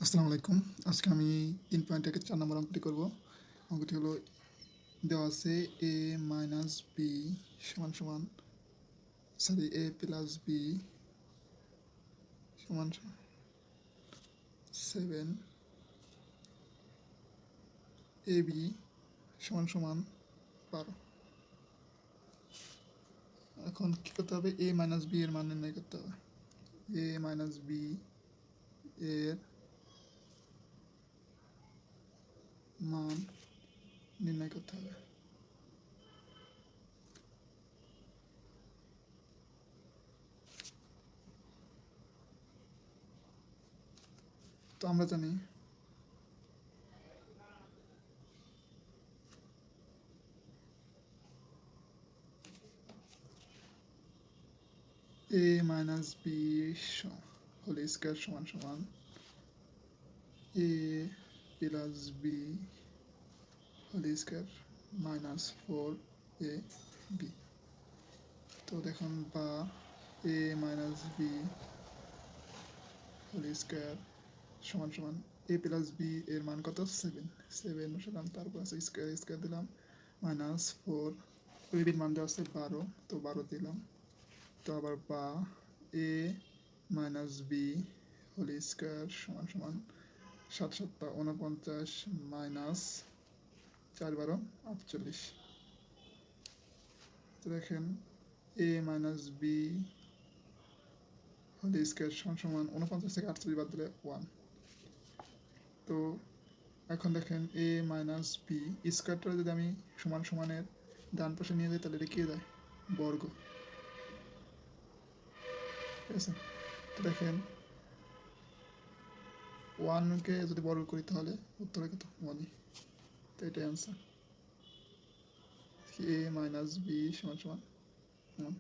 আসসালামু আলাইকুম। আজকে আমি 3.1 এর 4 নম্বর অঙ্কটি করব। অঙ্কটি হলো দেওয়া আছে a মাইনাস বি সমান সমান a প্লাস বি সমান 7 ab সমান সমান 12। এখন কী করতে হবে? a মাইনাস বি এর মান নির্ণয় করতে হবে। a মাইনাস বি এর মান নির্ণয় করতে হবে। তো আমরা জানি a minus b whole square সমান সমান a plus b whole square minus 4ab। তো দেখুন বা a minus b whole square সমান সমান a প্লাস বি এর মান কত? 7 বসালাম, তারপর আছে স্কয়ার স্কয়ার দিলাম মাইনাস 4, বির মান দেওয়া আছে 12, তো 12 দিলাম। তো আবার বা a minus b whole square সমান সমান 7 7 49 মাইনাস 4 12 48। তো দেখেন a minus b whole square সমান সমান 49 থেকে 48 বাদ দিলে 1। তো এখন দেখেন a মাইনাস বি স্কয়ারটা যদি আমি সমান সমানের ডান পাশে নিয়ে যাই তাহলে এটা কি দেয়? বর্গ। ঠিক আছে, তো দেখেন 1কে যদি বর্গ করি তাহলে উত্তরে কত? 1। তো এটাই অ্যান্সার, a মাইনাস বি সমান সমান 1।